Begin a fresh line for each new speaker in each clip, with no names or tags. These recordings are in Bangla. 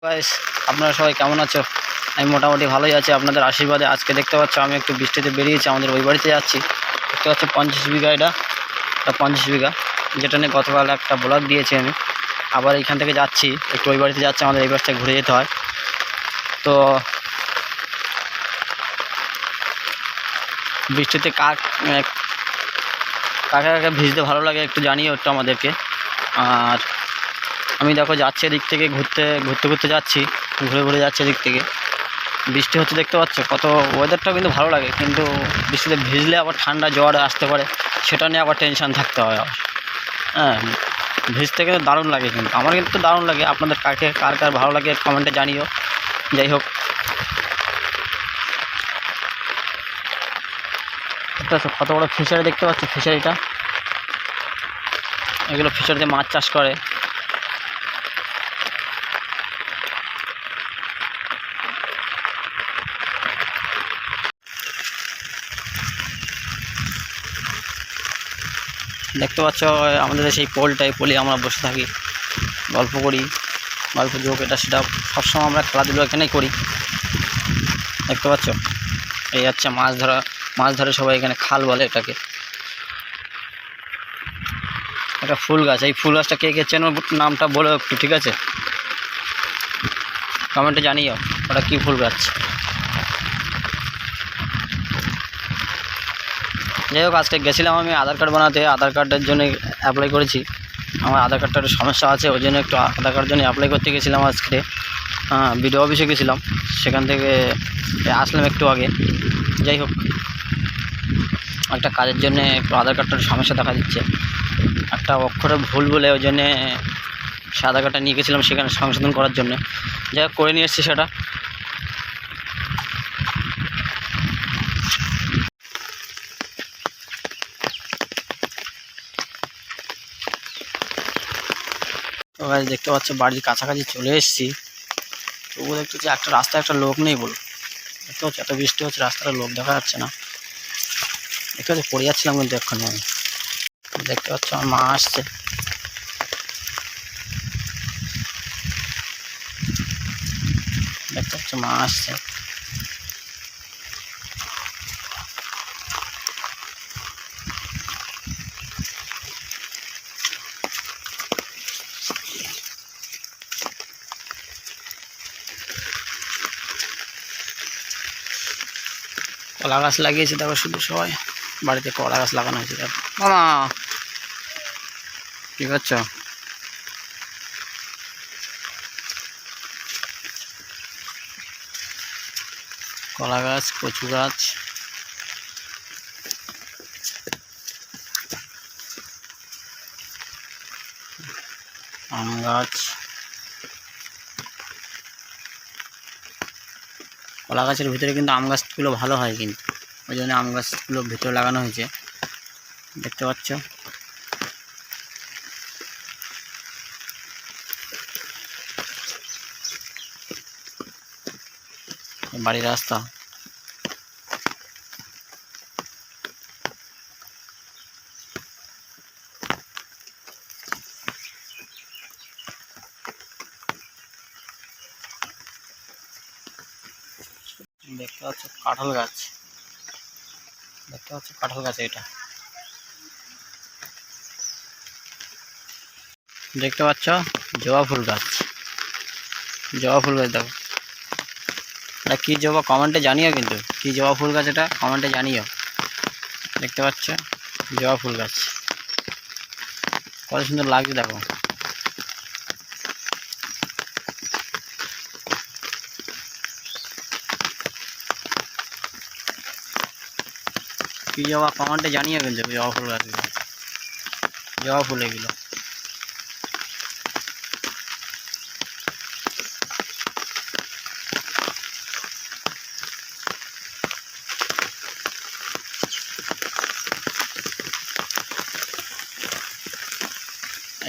গাইস, আপনারা সবাই কেমন আছো? আমি মোটামুটি ভালোই আছি আপনাদের আশীর্বাদে। আজকে দেখতে পাচ্ছ আমি একটু বৃষ্টিতে বেরিয়েছি, আমাদের ওই বাড়িতে যাচ্ছি। দেখতে পাচ্ছ 50 বিঘা, এটা 50 বিঘা, যেটা নিয়ে গতকাল একটা ব্লগ দিয়েছি আমি। আবার এইখান থেকে যাচ্ছি, একটু ওই বাড়িতে যাচ্ছি, আমাদের এই বাড়িতে ঘুরে যেতে হয়। তো বৃষ্টিতে কাকে কাকে ভিজতে ভালো লাগে একটু জানিও একটু আমাদেরকে। আর আমি দেখো যাচ্ছি এদিক থেকে ঘুরতে ঘুরতে যাচ্ছি, ঘুরে ঘুরে যাচ্ছি এদিক থেকে। বৃষ্টি হচ্ছে দেখতে পাচ্ছ, কত ওয়েদারটাও কিন্তু ভালো লাগে, কিন্তু বৃষ্টিতে ভিজলে আবার ঠান্ডা জ্বর আসতে পারে, সেটা নিয়ে আবার টেনশান থাকতে হয় আবার। হ্যাঁ, ভিজতে কিন্তু দারুণ লাগে, কিন্তু আমার কিন্তু দারুণ লাগে। আপনাদের কার কার ভালো লাগে কমেন্টে জানিও। যাই হোক, কত বড় ফিশারি দেখতে পাচ্ছ, ফিশারিটা, এগুলো ফিশারিতে মাছ চাষ করে। দেখতে পাচ্ছ আমাদের সেই পোলে আমরা বসে থাকি, গল্প করি, গল্প যোগ এটা সেটা, সবসময় আমরা খেলাধুলো এখানেই করি। দেখতে পাচ্ছ এই হচ্ছে মাছ ধরে সবাই, এখানে খাল বলে এটাকে। একটা ফুল গাছ, এই ফুল গাছটা কে কে চেনো নামটা বলো একটু, ঠিক আছে? কমেন্টে জানিও ওটা কী ফুল গাছ। যাই হোক, আজকে গেছিলাম আমি আধার কার্ড বানাতে, আধার কার্ডের জন্য অ্যাপ্লাই করেছি। আমার আধার কার্ডটা একটু সমস্যা আছে, ওই জন্য একটু আধার কার্ডের জন্য অ্যাপ্লাই করতে গেছিলাম আজকে। বিডিও অফিসে গেছিলাম, সেখান থেকে আসলাম একটু আগে। যাই হোক, একটা কাজের জন্য একটু আধার কার্ডটার সমস্যা দেখা দিচ্ছে, একটা অক্ষরে ভুল বলে, ওই জন্যে সে আধার কার্ডটা নিয়ে গেছিলাম সেখানে সংশোধন করার জন্য। যাই হোক, করে নিয়ে এসেছি সেটা। তো গাছ দেখতে পাচ্ছ বাড়ির কাছাকাছি চলে এসেছি, তবুও দেখতে হচ্ছে একটা রাস্তায় একটা লোক নেই বলো। দেখতে হচ্ছে এত বৃষ্টি হচ্ছে, রাস্তাটা লোক দেখা যাচ্ছে না। দেখতে হচ্ছে পড়ে যাচ্ছিলাম কিন্তু এক্ষুনি আমি। দেখতে পাচ্ছ আমার মা আসছে, দেখতে পাচ্ছ মা আসছে। কলা গাছ লাগিয়েছে দেখো, শুধু সবাই বাড়িতে কলা গাছ লাগানো হয়েছে। দেখো মামা কি করছো? কলা গাছ, কচু গাছ, আম গাছ। কলা গাছের ভিতরে কিন্তু আম গাছগুলো ভালো হয়, কিন্তু ওই জন্য আম গাছগুলো ভিতরে লাগানো হয়েছে। দেখতে পাচ্ছ বাড়ির রাস্তা। দেখতে পাচ্ছ কাঁঠাল গাছ, দেখতে পাচ্ছ কাঁঠাল গাছ, এটা দেখতে পাচ্ছ জবা ফুল গাছ, জবা ফুল গাছ দেখো। এটা কী জবা কমেন্টে জানিও, কিন্তু কী জবা ফুল গাছ এটা কমেন্টে জানিও। দেখতে পাচ্ছ জবা ফুল গাছ, কত সুন্দর লাগছে দেখো। কী জবা কমেন্টে জানিও, কিন্তু জবা ফুল গাছগুলো, জবা ফুল এগুলো।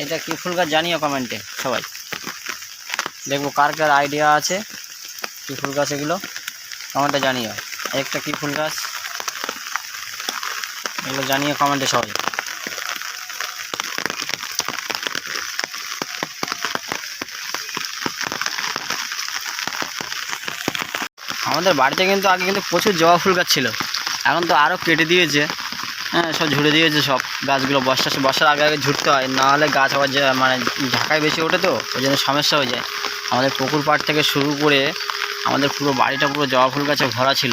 এটা কি ফুল গাছ জানিও কমেন্টে সবাই, দেখবো কার কার আইডিয়া আছে কি ফুল গাছ এগুলো, কমেন্টে জানিও। একটা কি ফুল গাছ এগুলো জানিও কমেন্টে সবাই। আমাদের বাড়িতে কিন্তু আগে কিন্তু প্রচুর জবা ফুল গাছ ছিল, এখন তো আরও কেটে দিয়েছে। হ্যাঁ, সব ঝুড়ে দিয়েছে সব গাছগুলো। বর্ষার আগে আগে ঝুড়তে হয়, না হলে গাছ আবার মানে ঝাঁকায় বেশি ওঠে, তো ওই জন্য সমস্যা হয়ে যায়। আমাদের পুকুর পাড় থেকে শুরু করে আমাদের পুরো বাড়িটা পুরো জবা ফুল গাছে ভরা ছিল,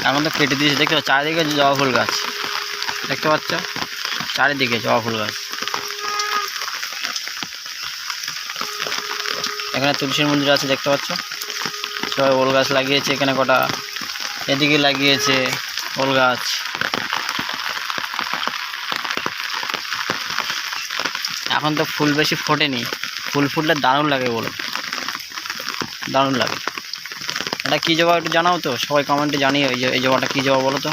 এখন তো কেটে দিয়েছে। দেখতে পাচ্ছ চারিদিকে জবা ফুল গাছ, দেখতে পাচ্ছ চারিদিকে জবা ফুল গাছ। এখানে তুলসীর মন্দির আছে, দেখতে পাচ্ছ। সবাই ওল গাছ লাগিয়েছে, এখানে কটা এদিকে লাগিয়েছে ওল গাছ। এখন তো ফুল বেশি ফোটেনি, ফুল ফুটলে দারুণ লাগে, বলো দারুণ লাগে। এটা কী জবা একটু জানাও তো, সবাই কমেন্টে জানিয়ে। এই জবাটা কী জবা বলো তো।